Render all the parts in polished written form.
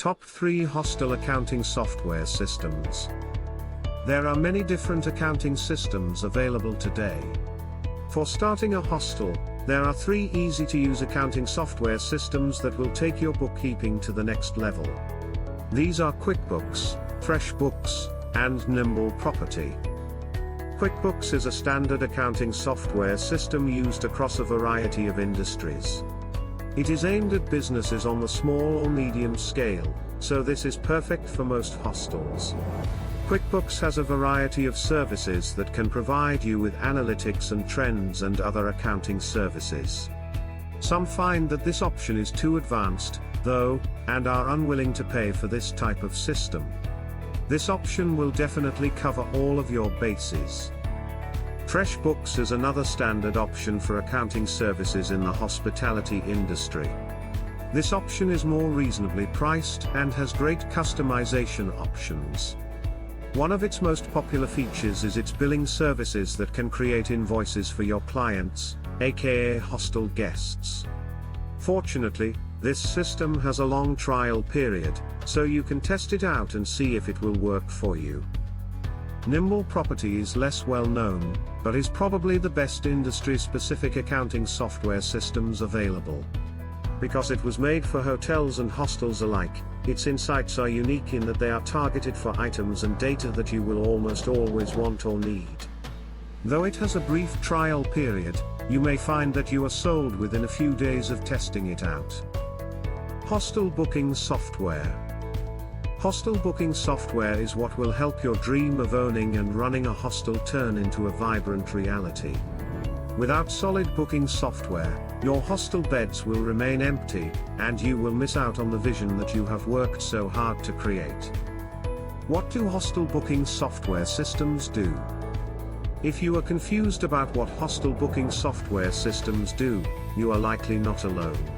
Top 3 Hostel Accounting Software Systems. There are many different accounting systems available today. For starting a hostel, there are 3 easy-to-use accounting software systems that will take your bookkeeping to the next level. These are QuickBooks, FreshBooks, and Nimble Property. QuickBooks is a standard accounting software system used across a variety of industries. It is aimed at businesses on the small or medium scale, so this is perfect for most hostels. QuickBooks has a variety of services that can provide you with analytics and trends and other accounting services. Some find that this option is too advanced, though, and are unwilling to pay for this type of system. This option will definitely cover all of your bases. FreshBooks is another standard option for accounting services in the hospitality industry. This option is more reasonably priced and has great customization options. One of its most popular features is its billing services that can create invoices for your clients, aka hostel guests. Fortunately, this system has a long trial period, so you can test it out and see if it will work for you. Nimble Property is less well known, but is probably the best industry-specific accounting software systems available. Because it was made for hotels and hostels alike, its insights are unique in that they are targeted for items and data that you will almost always want or need. Though it has a brief trial period, you may find that you are sold within a few days of testing it out. Hostel Booking Software. Hostel booking software is what will help your dream of owning and running a hostel turn into a vibrant reality. Without solid booking software, your hostel beds will remain empty, and you will miss out on the vision that you have worked so hard to create. What do hostel booking software systems do? If you are confused about what hostel booking software systems do, you are likely not alone.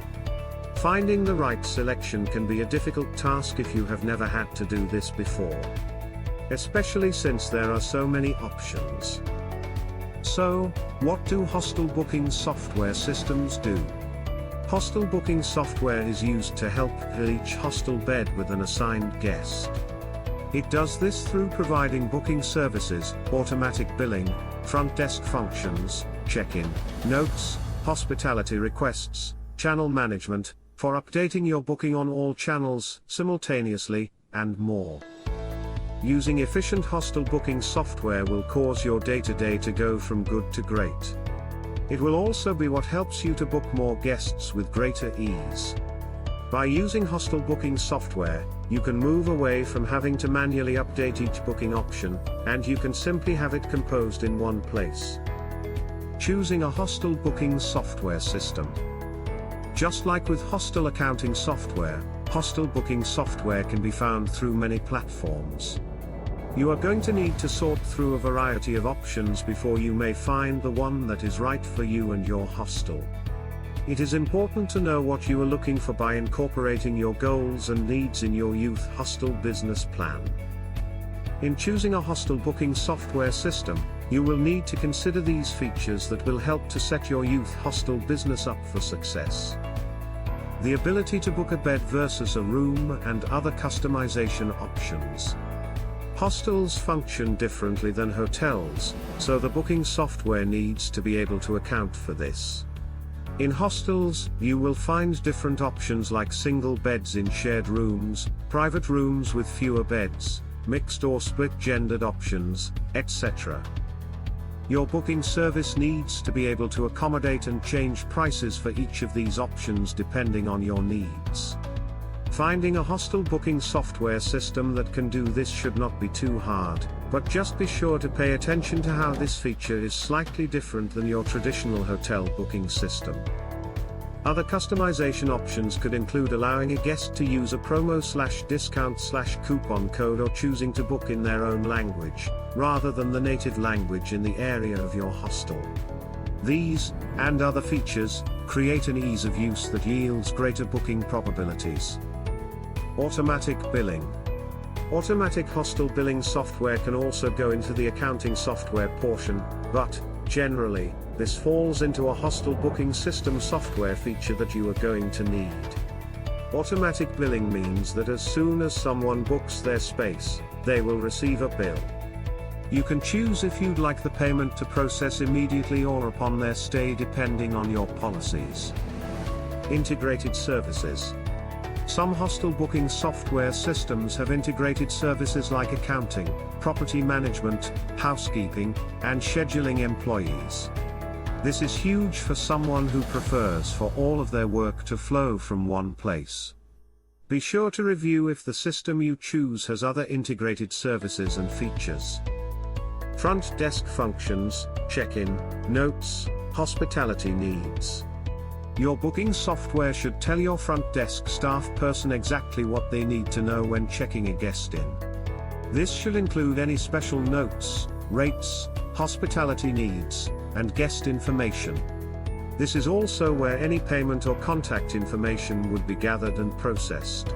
Finding the right selection can be a difficult task if you have never had to do this before. Especially since there are so many options. So, what do hostel booking software systems do? Hostel booking software is used to help fill each hostel bed with an assigned guest. It does this through providing booking services, automatic billing, front desk functions, check-in, notes, hospitality requests, channel management, for updating your booking on all channels simultaneously, and more. Using efficient hostel booking software will cause your day-to-day to go from good to great. It will also be what helps you to book more guests with greater ease. By using hostel booking software, you can move away from having to manually update each booking option, and you can simply have it composed in one place. Choosing a hostel booking software system. Just like with hostel accounting software, hostel booking software can be found through many platforms. You are going to need to sort through a variety of options before you may find the one that is right for you and your hostel. It is important to know what you are looking for by incorporating your goals and needs in your youth hostel business plan. In choosing a hostel booking software system, you will need to consider these features that will help to set your youth hostel business up for success. The ability to book a bed versus a room and other customization options. Hostels function differently than hotels, so the booking software needs to be able to account for this. In hostels, you will find different options like single beds in shared rooms, private rooms with fewer beds, mixed or split-gendered options, etc. Your booking service needs to be able to accommodate and change prices for each of these options depending on your needs. Finding a hostel booking software system that can do this should not be too hard, but just be sure to pay attention to how this feature is slightly different than your traditional hotel booking system. Other customization options could include allowing a guest to use a promo/discount/coupon code or choosing to book in their own language, rather than the native language in the area of your hostel. These, and other features, create an ease of use that yields greater booking probabilities. Automatic billing. Automatic hostel billing software can also go into the accounting software portion, but, generally, this falls into a hostel booking system software feature that you are going to need. Automatic billing means that as soon as someone books their space, they will receive a bill. You can choose if you'd like the payment to process immediately or upon their stay depending on your policies. Integrated services. Some hostel booking software systems have integrated services like accounting, property management, housekeeping, and scheduling employees. This is huge for someone who prefers for all of their work to flow from one place. Be sure to review if the system you choose has other integrated services and features. Front desk functions, check-in, notes, hospitality needs. Your booking software should tell your front desk staff person exactly what they need to know when checking a guest in. This should include any special notes, rates, hospitality needs, and guest information. This is also where any payment or contact information would be gathered and processed.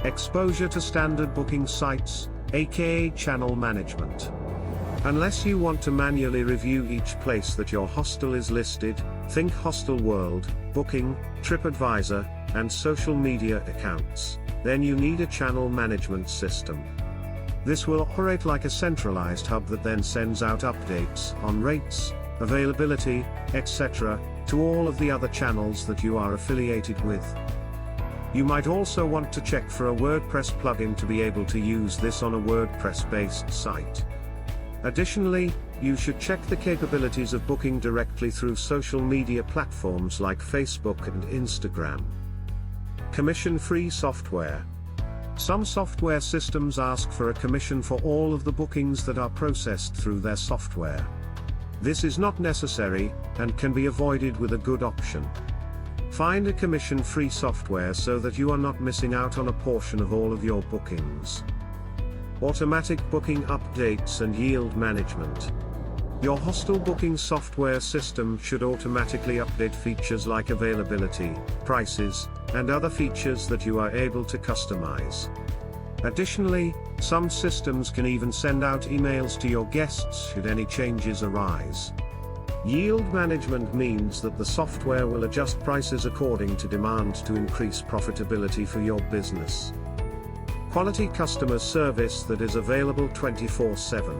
Exposure to standard booking sites, aka channel management. Unless you want to manually review each place that your hostel is listed, think Hostel World, Booking, TripAdvisor, and social media accounts, then you need a channel management system. This will operate like a centralized hub that then sends out updates on rates, availability, etc., to all of the other channels that you are affiliated with. You might also want to check for a WordPress plugin to be able to use this on a WordPress-based site. Additionally, you should check the capabilities of booking directly through social media platforms like Facebook and Instagram. Commission-free software. Some software systems ask for a commission for all of the bookings that are processed through their software. This is not necessary, and can be avoided with a good option. Find a commission-free software so that you are not missing out on a portion of all of your bookings. Automatic booking updates and yield management. Your hostel booking software system should automatically update features like availability, prices, and other features that you are able to customize. Additionally, some systems can even send out emails to your guests should any changes arise. Yield management means that the software will adjust prices according to demand to increase profitability for your business. Quality customer service that is available 24/7.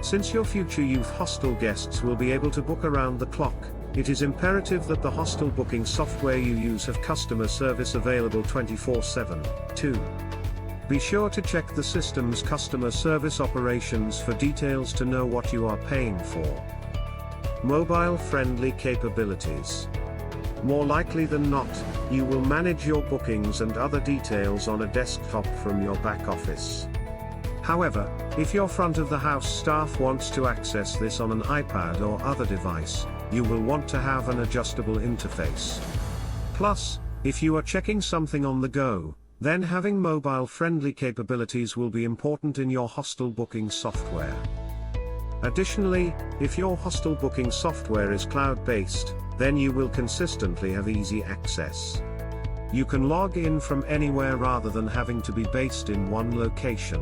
Since your future youth hostel guests will be able to book around the clock, it is imperative that the hostel booking software you use have customer service available 24/7, too. Be sure to check the system's customer service operations for details to know what you are paying for. Mobile-friendly capabilities. More likely than not, you will manage your bookings and other details on a desktop from your back office. However, if your front of the house staff wants to access this on an iPad or other device, you will want to have an adjustable interface. Plus, if you are checking something on the go, then having mobile-friendly capabilities will be important in your hostel booking software. Additionally, if your hostel booking software is cloud-based, then you will consistently have easy access. You can log in from anywhere rather than having to be based in one location.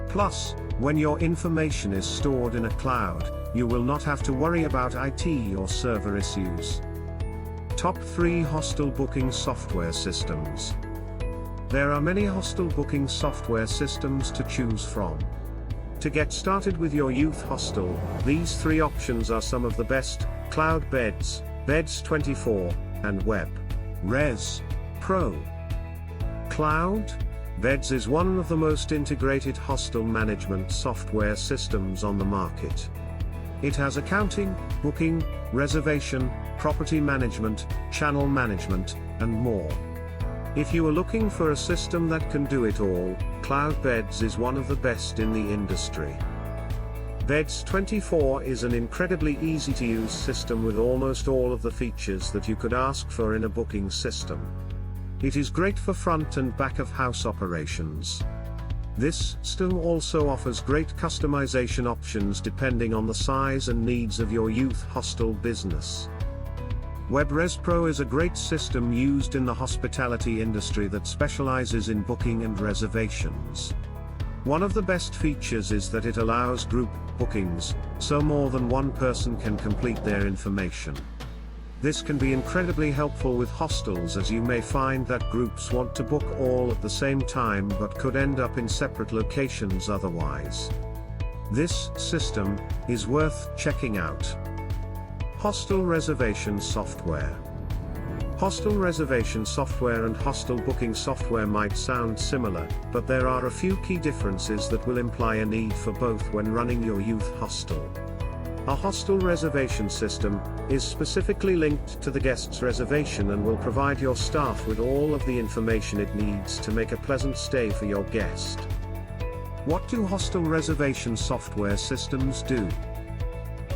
Plus, when your information is stored in a cloud, you will not have to worry about IT or server issues. Top 3 hostel booking software systems. There are many hostel booking software systems to choose from. To get started with your youth hostel, these 3 options are some of the best: Cloud Beds, Beds24, and Web Res Pro. Cloud Beds is one of the most integrated hostel management software systems on the market. It has accounting, booking, reservation, property management, channel management, and more. If you are looking for a system that can do it all, Cloud Beds is one of the best in the industry. Beds24 is an incredibly easy-to-use system with almost all of the features that you could ask for in a booking system. It is great for front and back of house operations. This system also offers great customization options depending on the size and needs of your youth hostel business. WebRes Pro is a great system used in the hospitality industry that specializes in booking and reservations. One of the best features is that it allows group bookings, so more than one person can complete their information. This can be incredibly helpful with hostels, as you may find that groups want to book all at the same time but could end up in separate locations otherwise. This system is worth checking out. Hostel reservation software. Hostel reservation software and hostel booking software might sound similar, but there are a few key differences that will imply a need for both when running your youth hostel. A hostel reservation system is specifically linked to the guest's reservation and will provide your staff with all of the information it needs to make a pleasant stay for your guest. What do hostel reservation software systems do?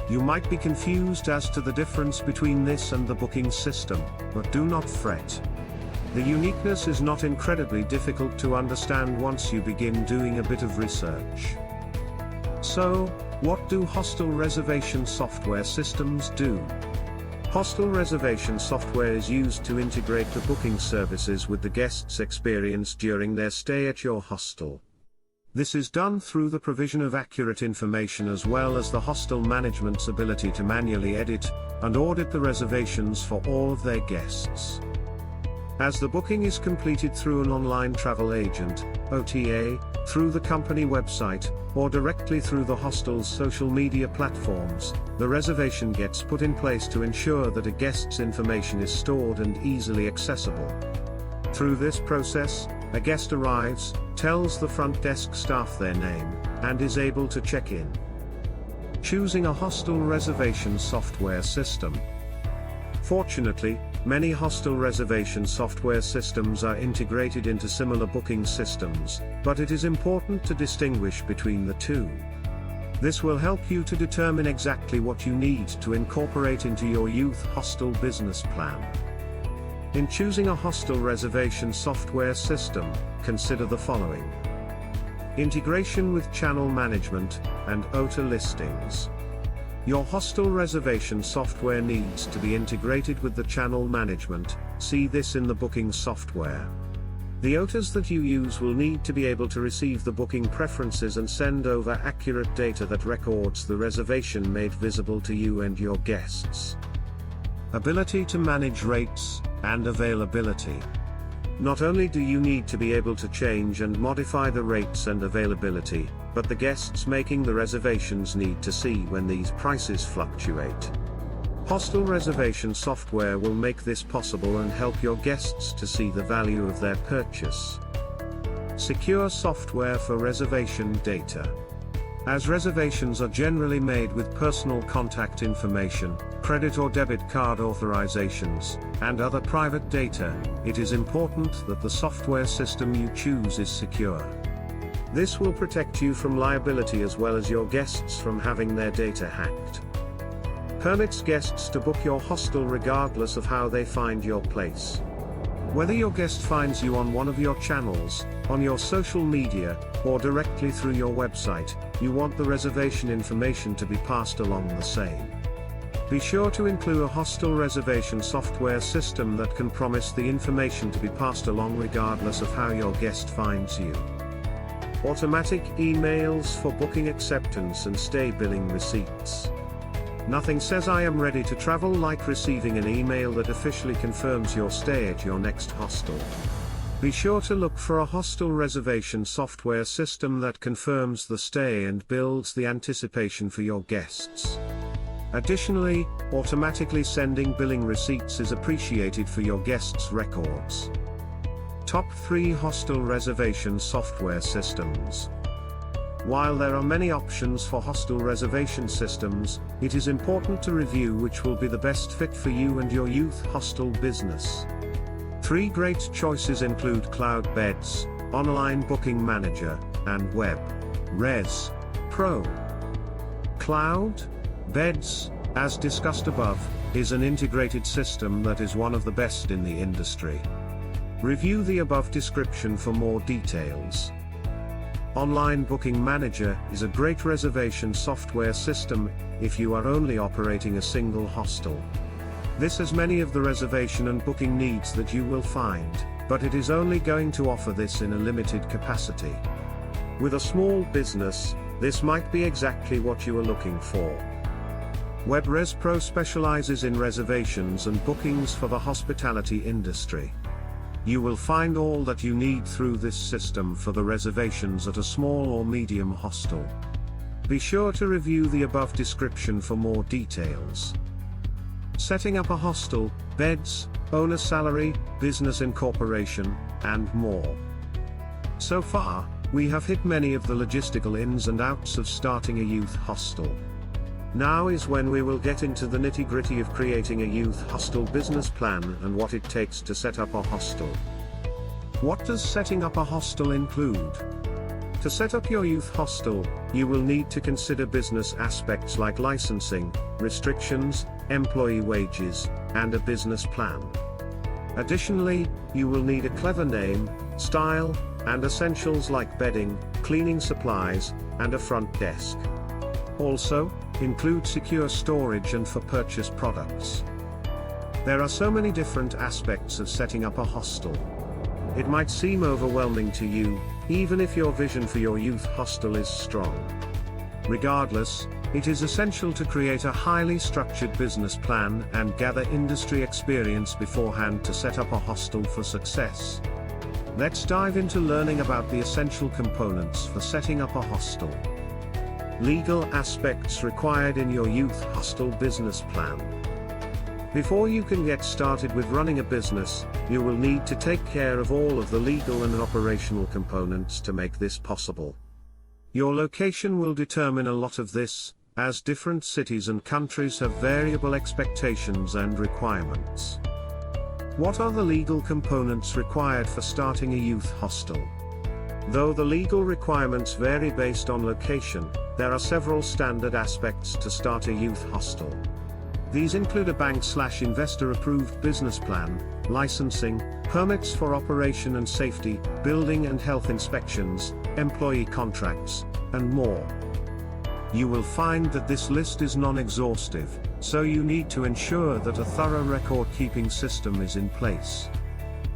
You might be confused as to the difference between this and the booking system, but do not fret. The uniqueness is not incredibly difficult to understand once you begin doing a bit of research. So, what do hostel reservation software systems do? Hostel reservation software is used to integrate the booking services with the guest's experience during their stay at your hostel. This is done through the provision of accurate information as well as the hostel management's ability to manually edit and audit the reservations for all of their guests. As the booking is completed through an online travel agent, OTA, through the company website, or directly through the hostel's social media platforms, the reservation gets put in place to ensure that a guest's information is stored and easily accessible. Through this process, a guest arrives, tells the front desk staff their name, and is able to check in. Choosing a hostel reservation software system. Fortunately, many hostel reservation software systems are integrated into similar booking systems, but it is important to distinguish between the two. This will help you to determine exactly what you need to incorporate into your youth hostel business plan. In choosing a hostel reservation software system, consider the following: integration with channel management and OTA listings. Your hostel reservation software needs to be integrated with the channel management. See this in the booking software. The OTAs that you use will need to be able to receive the booking preferences and send over accurate data that records the reservation made visible to you and your guests. Ability to manage rates and availability. Not only do you need to be able to change and modify the rates and availability, but the guests making the reservations need to see when these prices fluctuate. Hostel reservation software will make this possible and help your guests to see the value of their purchase. Secure software for reservation data. As reservations are generally made with personal contact information, credit or debit card authorizations, and other private data, it is important that the software system you choose is secure. This will protect you from liability as well as your guests from having their data hacked. Permits guests to book your hostel regardless of how they find your place. Whether your guest finds you on one of your channels, on your social media, or directly through your website, you want the reservation information to be passed along the same. Be sure to include a hostel reservation software system that can promise the information to be passed along regardless of how your guest finds you. Automatic emails for booking acceptance and stay billing receipts. Nothing says I am ready to travel like receiving an email that officially confirms your stay at your next hostel. Be sure to look for a hostel reservation software system that confirms the stay and builds the anticipation for your guests. Additionally, automatically sending billing receipts is appreciated for your guests' records. Top 3 hostel reservation software systems. While there are many options for hostel reservation systems, it is important to review which will be the best fit for you and your youth hostel business. 3 great choices include Cloud Beds, Online Booking Manager, and Web Res Pro. Cloud Beds, as discussed above, is an integrated system that is one of the best in the industry. Review the above description for more details. Online Booking Manager is a great reservation software system if you are only operating a single hostel. This has many of the reservation and booking needs that you will find, but it is only going to offer this in a limited capacity. With a small business, this might be exactly what you are looking for. WebResPro specializes in reservations and bookings for the hospitality industry. You will find all that you need through this system for the reservations at a small or medium hostel. Be sure to review the above description for more details. Setting up a hostel, beds, owner salary, business incorporation, and more. So far, we have hit many of the logistical ins and outs of starting a youth hostel. Now is when we will get into the nitty-gritty of creating a youth hostel business plan and what it takes to set up a hostel. What does setting up a hostel include? To set up your youth hostel, you will need to consider business aspects like licensing, restrictions, employee wages, and a business plan. Additionally, you will need a clever name, style, and essentials like bedding, cleaning supplies, and a front desk. Also, include secure storage and for purchase products. There are so many different aspects of setting up a hostel. It might seem overwhelming to you, even if your vision for your youth hostel is strong. Regardless, it is essential to create a highly structured business plan and gather industry experience beforehand to set up a hostel for success. Let's dive into learning about the essential components for setting up a hostel. Legal aspects required in your youth hostel business plan. Before you can get started with running a business, you will need to take care of all of the legal and operational components to make this possible. Your location will determine a lot of this, as different cities and countries have variable expectations and requirements. What are the legal components required for starting a youth hostel? Though the legal requirements vary based on location, there are several standard aspects to start a youth hostel. These include a bank/investor approved business plan, licensing, permits for operation and safety, building and health inspections, employee contracts, and more. You will find that this list is non-exhaustive, so you need to ensure that a thorough record-keeping system is in place.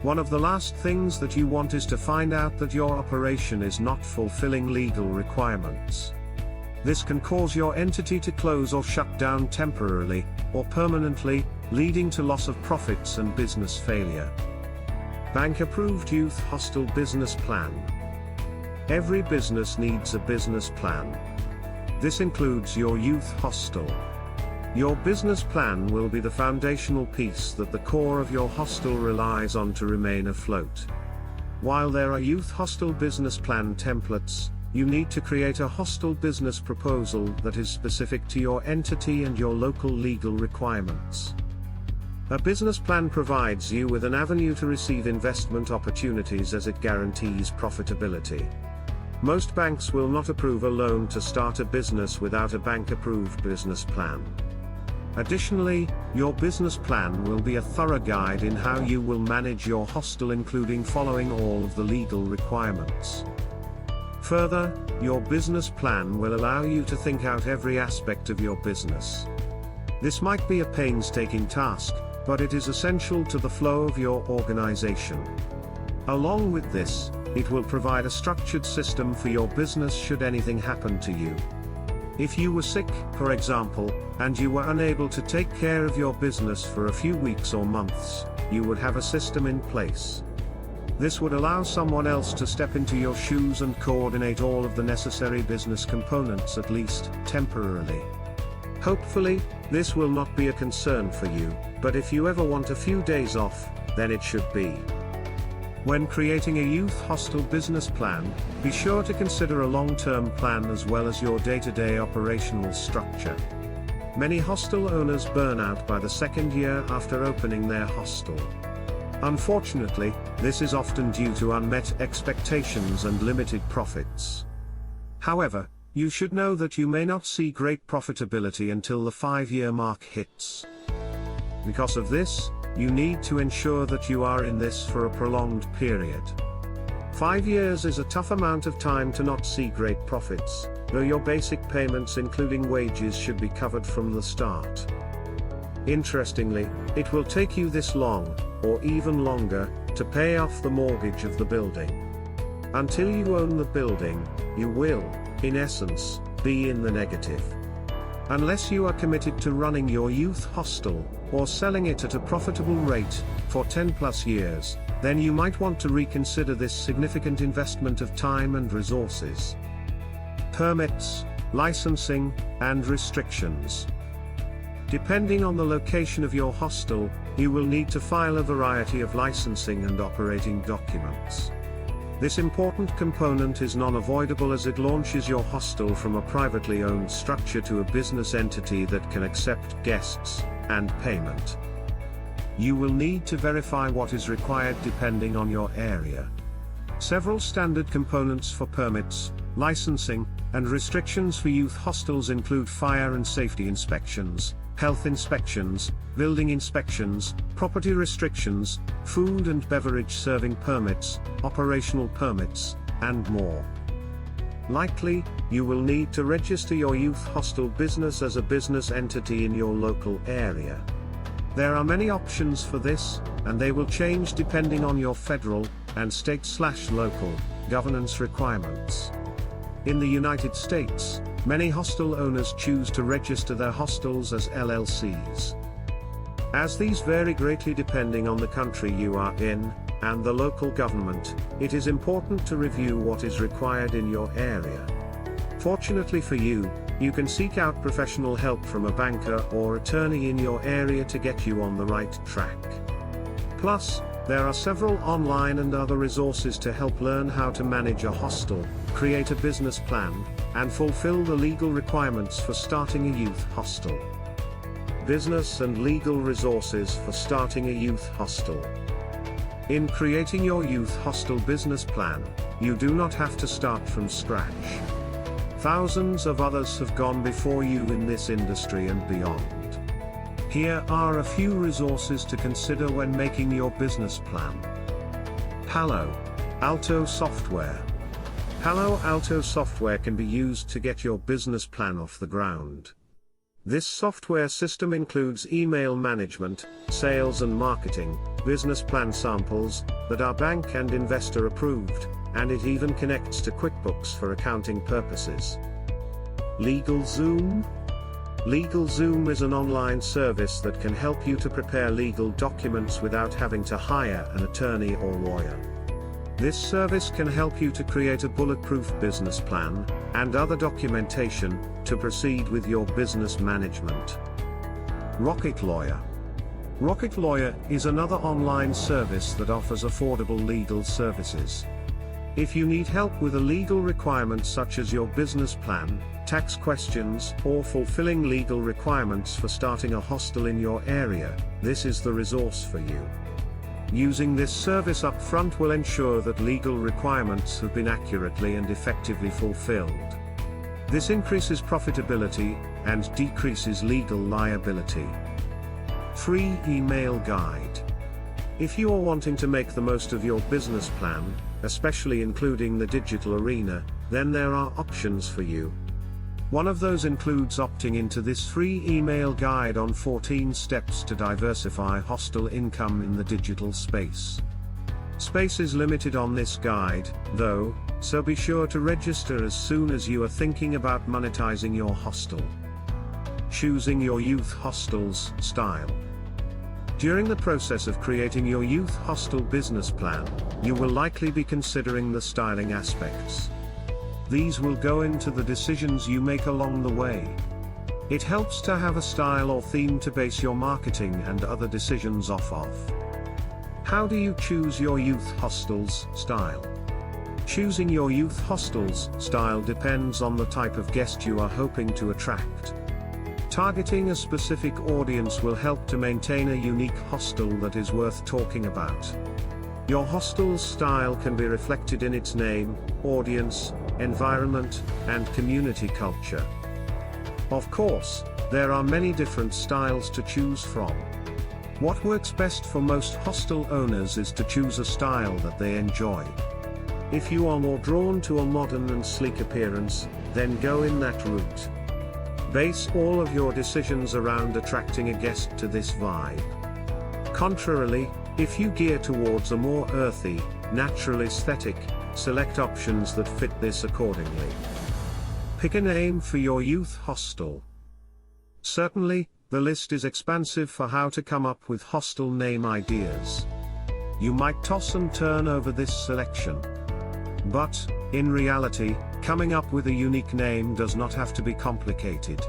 One of the last things that you want is to find out that your operation is not fulfilling legal requirements. This can cause your entity to close or shut down temporarily, or permanently, leading to loss of profits and business failure. Bank-approved youth hostel business plan. Every business needs a business plan. This includes your youth hostel. Your business plan will be the foundational piece that the core of your hostel relies on to remain afloat. While there are youth hostel business plan templates, you need to create a hostel business proposal that is specific to your entity and your local legal requirements. A business plan provides you with an avenue to receive investment opportunities as it guarantees profitability. Most banks will not approve a loan to start a business without a bank-approved business plan. Additionally, your business plan will be a thorough guide in how you will manage your hostel, including following all of the legal requirements. Further, your business plan will allow you to think out every aspect of your business. This might be a painstaking task, but it is essential to the flow of your organization. Along with this, it will provide a structured system for your business should anything happen to you. If you were sick, for example, and you were unable to take care of your business for a few weeks or months, you would have a system in place. This would allow someone else to step into your shoes and coordinate all of the necessary business components, at least temporarily. Hopefully, this will not be a concern for you, but if you ever want a few days off, then it should be. When creating a youth hostel business plan, be sure to consider a long-term plan as well as your day-to-day operational structure. Many hostel owners burn out by the second year after opening their hostel. Unfortunately, this is often due to unmet expectations and limited profits. However, you should know that you may not see great profitability until the 5-year mark hits. Because of this, you need to ensure that you are in this for a prolonged period. 5 years is a tough amount of time to not see great profits, though your basic payments including wages should be covered from the start. Interestingly, it will take you this long, or even longer, to pay off the mortgage of the building. Until you own the building, you will, in essence, be in the negative. Unless you are committed to running your youth hostel, or selling it at a profitable rate, for 10+ years, then you might want to reconsider this significant investment of time and resources. Permits, licensing, and restrictions. Depending on the location of your hostel, you will need to file a variety of licensing and operating documents. This important component is non-avoidable as it launches your hostel from a privately owned structure to a business entity that can accept guests and payment. You will need to verify what is required depending on your area. Several standard components for permits, licensing, and restrictions for youth hostels include fire and safety inspections, health inspections, building inspections, property restrictions, food and beverage serving permits, operational permits, and more. Likely, you will need to register your youth hostel business as a business entity in your local area. There are many options for this, and they will change depending on your federal and state/local governance requirements. In the United States, many hostel owners choose to register their hostels as LLCs. As these vary greatly depending on the country you are in, and the local government, it is important to review what is required in your area. Fortunately for you, you can seek out professional help from a banker or attorney in your area to get you on the right track. Plus, there are several online and other resources to help learn how to manage a hostel, create a business plan, and fulfill the legal requirements for starting a youth hostel. Business and legal resources for starting a youth hostel. In creating your youth hostel business plan, you do not have to start from scratch. Thousands of others have gone before you in this industry and beyond. Here are a few resources to consider when making your business plan. Palo Alto software. Palo Alto software can be used to get your business plan off the ground. This software system includes email management, sales and marketing, business plan samples that are bank and investor approved, and it even connects to QuickBooks for accounting purposes. LegalZoom. LegalZoom is an online service that can help you to prepare legal documents without having to hire an attorney or lawyer. This service can help you to create a bulletproof business plan and other documentation to proceed with your business management. Rocket Lawyer. Rocket Lawyer is another online service that offers affordable legal services. If you need help with a legal requirement such as your business plan, tax questions, or fulfilling legal requirements for starting a hostel in your area, this is the resource for you. Using this service up front will ensure that legal requirements have been accurately and effectively fulfilled. This increases profitability and decreases legal liability. Free email guide. If you are wanting to make the most of your business plan, especially including the digital arena, then there are options for you. One of those includes opting into this free email guide on 14 steps to diversify hostel income in the digital space. Space is limited on this guide, though, so be sure to register as soon as you are thinking about monetizing your hostel. Choosing your youth hostel's style. During the process of creating your youth hostel business plan, you will likely be considering the styling aspects. These will go into the decisions you make along the way. It helps to have a style or theme to base your marketing and other decisions off of. How do you choose your youth hostel's style? Choosing your youth hostel's style depends on the type of guest you are hoping to attract. Targeting a specific audience will help to maintain a unique hostel that is worth talking about. Your hostel's style can be reflected in its name, audience, environment, and community culture. Of course, there are many different styles to choose from. What works best for most hostel owners is to choose a style that they enjoy. If you are more drawn to a modern and sleek appearance, then go in that route. Base all of your decisions around attracting a guest to this vibe. Contrarily, if you gear towards a more earthy, natural aesthetic, select options that fit this accordingly. Pick a name for your youth hostel. Certainly, the list is expansive for how to come up with hostel name ideas. You might toss and turn over this selection. But, in reality, coming up with a unique name does not have to be complicated.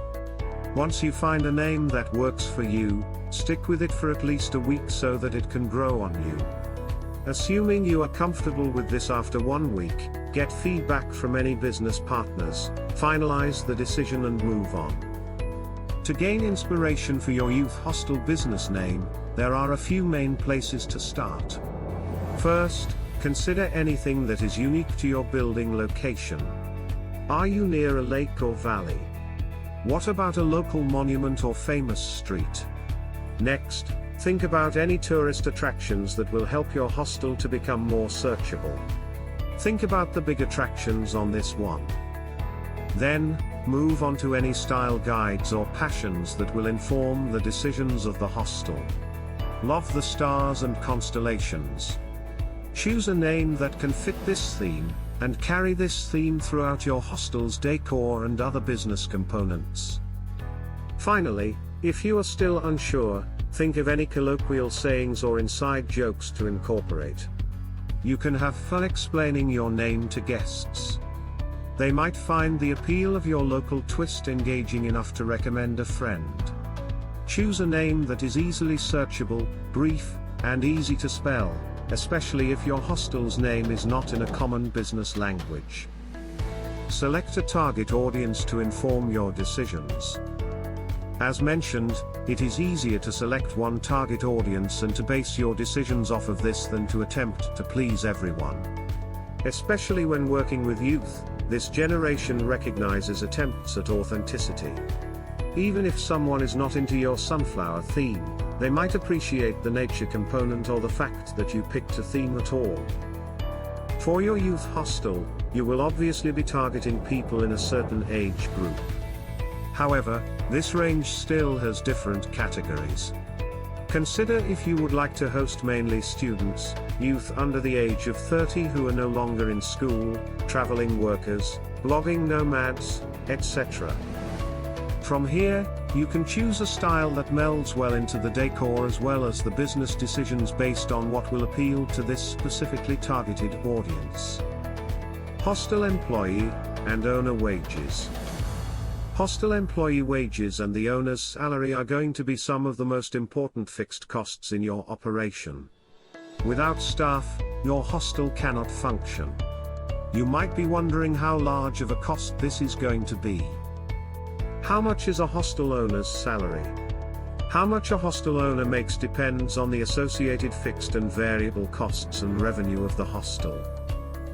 Once you find a name that works for you, stick with it for at least a week so that it can grow on you. Assuming you are comfortable with this after 1 week, get feedback from any business partners, finalize the decision and move on. To gain inspiration for your youth hostel business name, there are a few main places to start. First, consider anything that is unique to your building location. Are you near a lake or valley? What about a local monument or famous street? Next, think about any tourist attractions that will help your hostel to become more searchable. Think about the big attractions on this one. Then, move on to any style guides or passions that will inform the decisions of the hostel. Love the stars and constellations. Choose a name that can fit this theme, and carry this theme throughout your hostel's decor and other business components. Finally, if you are still unsure, think of any colloquial sayings or inside jokes to incorporate. You can have fun explaining your name to guests. They might find the appeal of your local twist engaging enough to recommend a friend. Choose a name that is easily searchable, brief, and easy to spell, especially if your hostel's name is not in a common business language. Select a target audience to inform your decisions. As mentioned, it is easier to select one target audience and to base your decisions off of this than to attempt to please everyone. Especially when working with youth, this generation recognizes attempts at authenticity. Even if someone is not into your sunflower theme, they might appreciate the nature component or the fact that you picked a theme at all. For your youth hostel, you will obviously be targeting people in a certain age group. However, this range still has different categories. Consider if you would like to host mainly students, youth under the age of 30 who are no longer in school, traveling workers, blogging nomads, etc. From here, you can choose a style that melds well into the decor as well as the business decisions based on what will appeal to this specifically targeted audience. Hostel employee and owner wages. Hostel employee wages and the owner's salary are going to be some of the most important fixed costs in your operation. Without staff, your hostel cannot function. You might be wondering how large of a cost this is going to be. How much is a hostel owner's salary? How much a hostel owner makes depends on the associated fixed and variable costs and revenue of the hostel.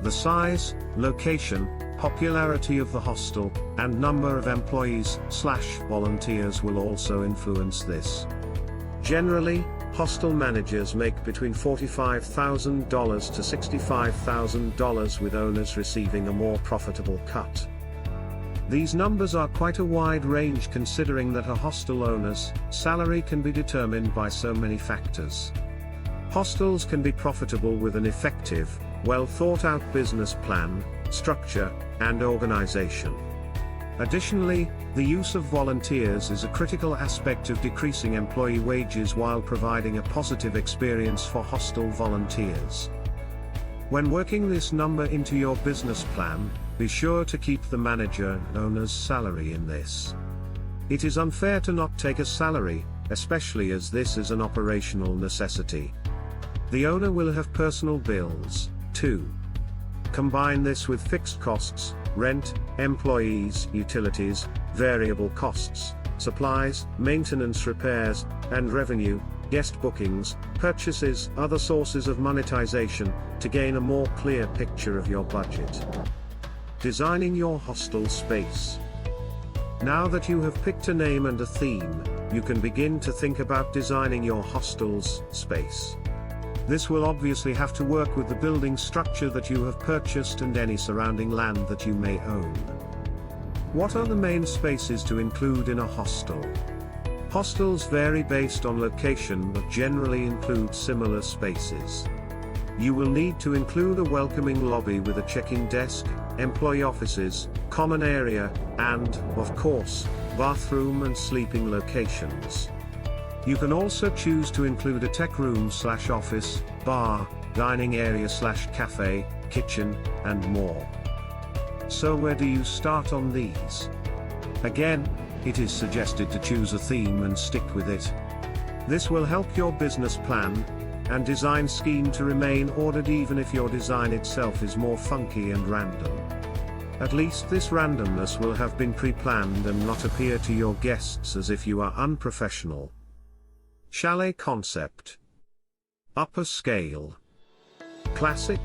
The size, location, popularity of the hostel, and number of employees/volunteers will also influence this. Generally, hostel managers make between $45,000 to $65,000 with owners receiving a more profitable cut. These numbers are quite a wide range considering that a hostel owner's salary can be determined by so many factors. Hostels can be profitable with an effective, well thought out business plan, structure, and organization. Additionally, the use of volunteers is a critical aspect of decreasing employee wages while providing a positive experience for hostel volunteers. When working this number into your business plan, be sure to keep the manager and owner's salary in this. It is unfair to not take a salary, especially as this is an operational necessity. The owner will have personal bills, too. Combine this with fixed costs, rent, employees, utilities, variable costs, supplies, maintenance, repairs, and revenue, guest bookings, purchases, other sources of monetization, to gain a more clear picture of your budget. Designing your hostel space. Now that you have picked a name and a theme, you can begin to think about designing your hostel's space. This will obviously have to work with the building structure that you have purchased and any surrounding land that you may own. What are the main spaces to include in a hostel? Hostels vary based on location but generally include similar spaces. you will need to include a welcoming lobby with a check-in desk, employee offices, common area, and, of course, bathroom and sleeping locations. You can also choose to include a tech room/office, bar, dining area/cafe, kitchen, and more. So where do you start on these? Again, it is suggested to choose a theme and stick with it. This will help your business plan and design scheme to remain ordered even if your design itself is more funky and random. At least this randomness will have been pre-planned and not appear to your guests as if you are unprofessional. Chalet concept. Upper scale. Classic.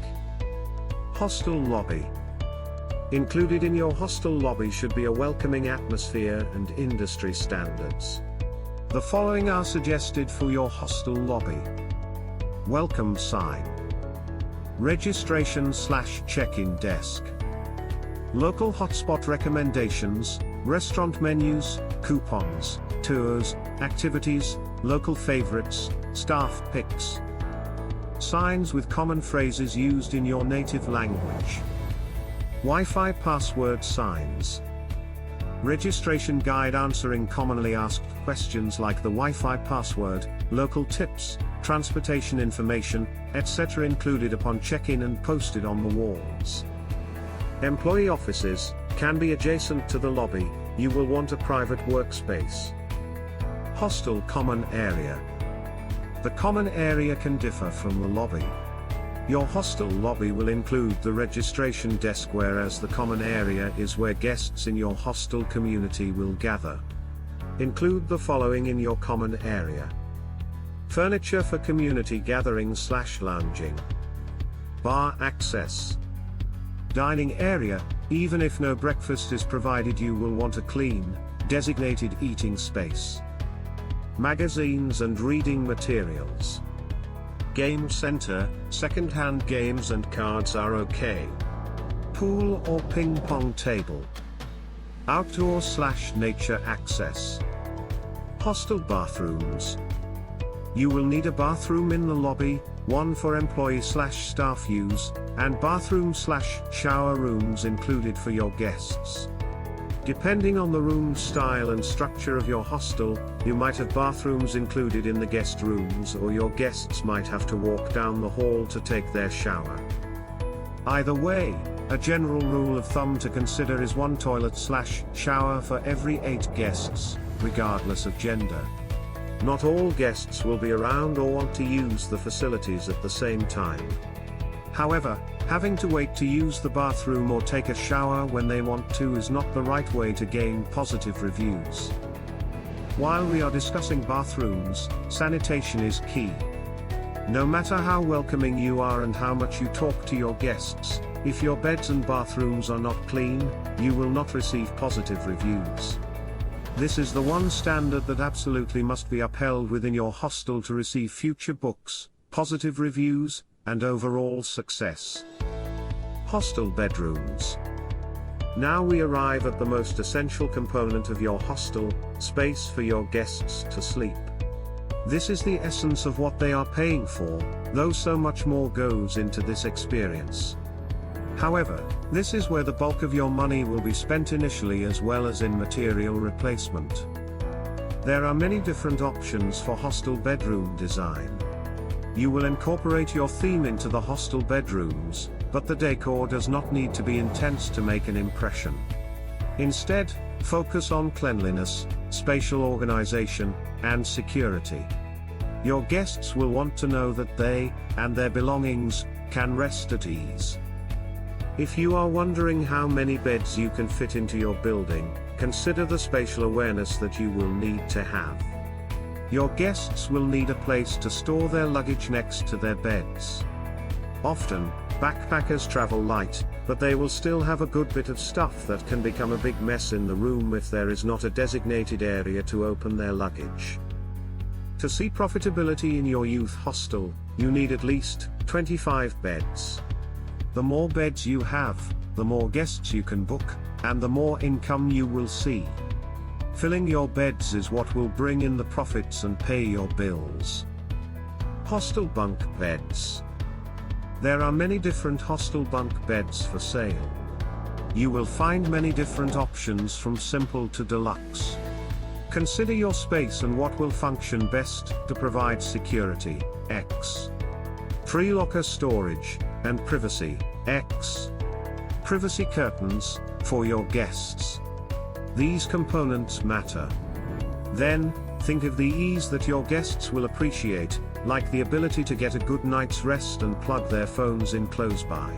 Hostel lobby. Included in your hostel lobby should be a welcoming atmosphere and industry standards. The following are suggested for your hostel lobby. Welcome sign. Registration/check-in desk. Local hotspot recommendations, restaurant menus, coupons, tours, activities, local favorites, staff pics. Signs with common phrases used in your native language. Wi-Fi password signs. Registration guide answering commonly asked questions like the Wi-Fi password, local tips, transportation information, etc. included upon check-in and posted on the walls. Employee offices can be adjacent to the lobby. You will want a private workspace. Hostel common area. The common area can differ from the lobby. Your hostel lobby will include the registration desk, whereas the common area is where guests in your hostel community will gather. Include the following in your common area. Furniture for community gatherings/lounging. Bar access. Dining area. Even if no breakfast is provided, you will want a clean, designated eating space. Magazines and reading materials. Game center, second-hand games and cards are okay. Pool or ping pong table. Outdoor/nature access. Hostel bathrooms. You will need a bathroom in the lobby, one for employee/staff use, and bathroom/shower rooms included for your guests. Depending on the room style and structure of your hostel, you might have bathrooms included in the guest rooms, or your guests might have to walk down the hall to take their shower. Either way, a general rule of thumb to consider is one toilet/shower for every 8 guests, regardless of gender. Not all guests will be around or want to use the facilities at the same time. However, having to wait to use the bathroom or take a shower when they want to is not the right way to gain positive reviews. While we are discussing bathrooms, sanitation is key. No matter how welcoming you are and how much you talk to your guests, if your beds and bathrooms are not clean, you will not receive positive reviews. This is the one standard that absolutely must be upheld within your hostel to receive future books, positive reviews, and overall success. Hostel bedrooms. Now we arrive at the most essential component of your hostel, space for your guests to sleep. This is the essence of what they are paying for, though so much more goes into this experience. However, this is where the bulk of your money will be spent initially, as well as in material replacement. There are many different options for hostel bedroom design. You will incorporate your theme into the hostel bedrooms, but the decor does not need to be intense to make an impression. Instead, focus on cleanliness, spatial organization, and security. Your guests will want to know that they, and their belongings, can rest at ease. If you are wondering how many beds you can fit into your building, consider the spatial awareness that you will need to have. Your guests will need a place to store their luggage next to their beds. Often, backpackers travel light, but they will still have a good bit of stuff that can become a big mess in the room if there is not a designated area to open their luggage. To see profitability in your youth hostel, you need at least 25 beds. The more beds you have, the more guests you can book, and the more income you will see. Filling your beds is what will bring in the profits and pay your bills. Hostel bunk beds. There are many different hostel bunk beds for sale. You will find many different options from simple to deluxe. Consider your space and what will function best to provide security, X. Free locker storage, and privacy, X. Privacy curtains, for your guests. These components matter. Then, think of the ease that your guests will appreciate, like the ability to get a good night's rest and plug their phones in close by.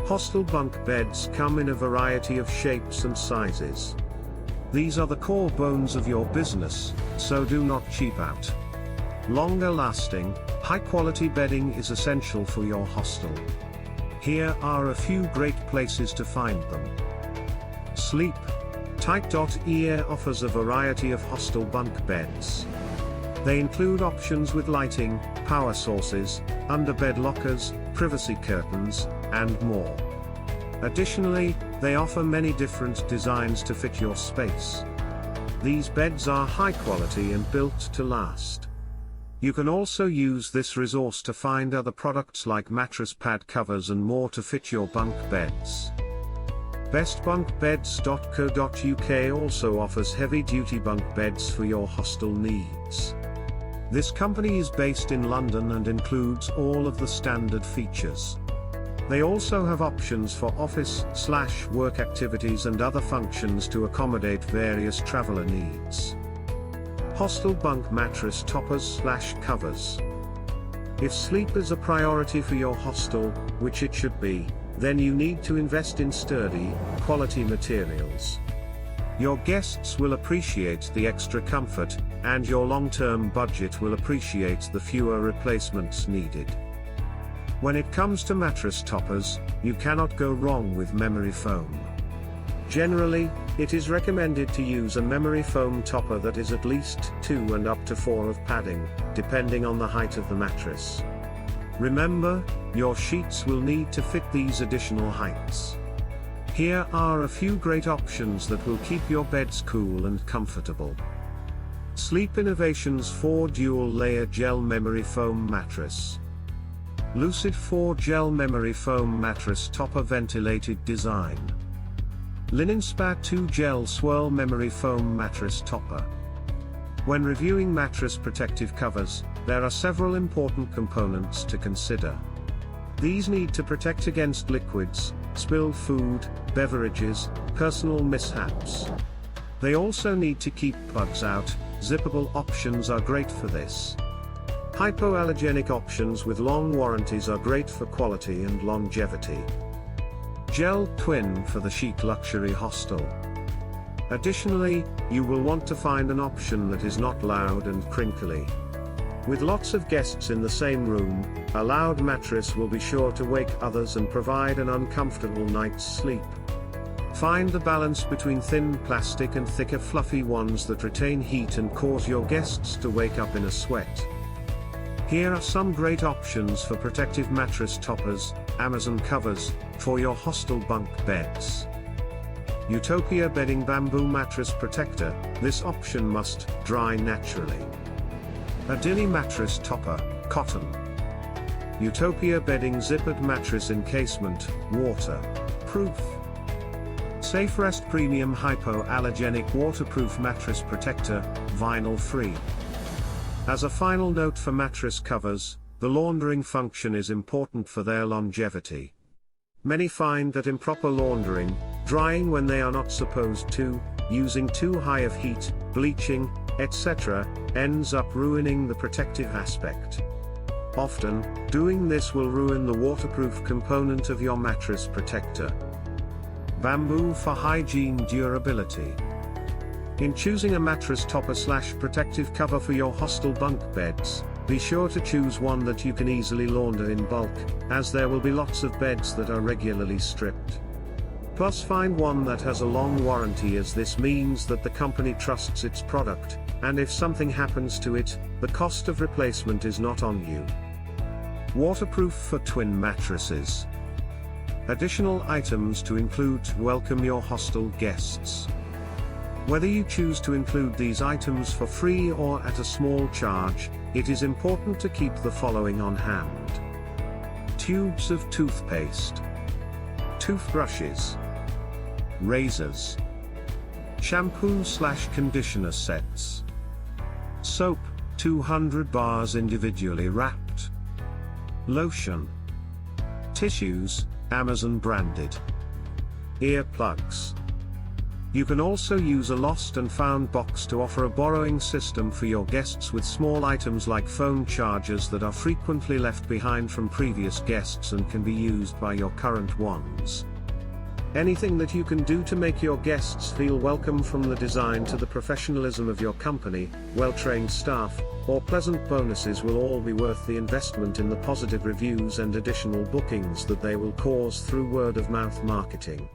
Hostel bunk beds come in a variety of shapes and sizes. These are the core bones of your business, so do not cheap out. Longer lasting, high quality bedding is essential for your hostel. Here are a few great places to find them. Sleep. Tight.ie offers a variety of hostel bunk beds. They include options with lighting, power sources, underbed lockers, privacy curtains, and more. Additionally, they offer many different designs to fit your space. These beds are high quality and built to last. You can also use this resource to find other products like mattress pad covers and more to fit your bunk beds. Bestbunkbeds.co.uk also offers heavy-duty bunk beds for your hostel needs. This company is based in London and includes all of the standard features. They also have options for office/work activities and other functions to accommodate various traveler needs. Hostel bunk mattress toppers/covers. If sleep is a priority for your hostel, which it should be, then you need to invest in sturdy, quality materials. Your guests will appreciate the extra comfort, and your long-term budget will appreciate the fewer replacements needed. When it comes to mattress toppers, you cannot go wrong with memory foam. Generally, it is recommended to use a memory foam topper that is at least 2 and up to 4 of padding, depending on the height of the mattress. Remember, your sheets will need to fit these additional heights. Here are a few great options that will keep your beds cool and comfortable. Sleep Innovations 4 Dual Layer Gel Memory Foam Mattress. Lucid 4 Gel Memory Foam Mattress Topper Ventilated Design. Linen Spa 2 Gel Swirl Memory Foam Mattress Topper. When reviewing mattress protective covers, there are several important components to consider. These need to protect against liquids, spilled food, beverages, personal mishaps. They also need to keep bugs out. Zippable options are great for this. Hypoallergenic options with long warranties are great for quality and longevity. Gel Twin for the chic luxury hostel. Additionally, you will want to find an option that is not loud and crinkly. With lots of guests in the same room, a loud mattress will be sure to wake others and provide an uncomfortable night's sleep. Find the balance between thin plastic and thicker fluffy ones that retain heat and cause your guests to wake up in a sweat. Here are some great options for protective mattress toppers, Amazon covers, for your hostel bunk beds. Utopia Bedding Bamboo Mattress Protector, this option must dry naturally. Adili Mattress Topper, cotton. Utopia Bedding Zippered Mattress Encasement, water-proof. Safe Rest Premium Hypoallergenic Waterproof Mattress Protector, vinyl-free. As a final note for mattress covers, the laundering function is important for their longevity. Many find that improper laundering, drying when they are not supposed to, using too high of heat, bleaching, etc., ends up ruining the protective aspect. Often, doing this will ruin the waterproof component of your mattress protector. Bamboo for hygiene durability. In choosing a mattress topper/protective cover for your hostel bunk beds, be sure to choose one that you can easily launder in bulk, as there will be lots of beds that are regularly stripped. Plus find one that has a long warranty, as this means that the company trusts its product, and if something happens to it, the cost of replacement is not on you. Waterproof for twin mattresses. Additional items to include to welcome your hostel guests. Whether you choose to include these items for free or at a small charge, it is important to keep the following on hand. tubes of toothpaste, toothbrushes, razors, shampoo/conditioner sets, soap, 200 bars individually wrapped, lotion, tissues, Amazon branded, earplugs. You can also use a lost and found box to offer a borrowing system for your guests with small items like phone chargers that are frequently left behind from previous guests and can be used by your current ones. Anything that you can do to make your guests feel welcome, from the design to the professionalism of your company, well-trained staff, or pleasant bonuses, will all be worth the investment in the positive reviews and additional bookings that they will cause through word-of-mouth marketing.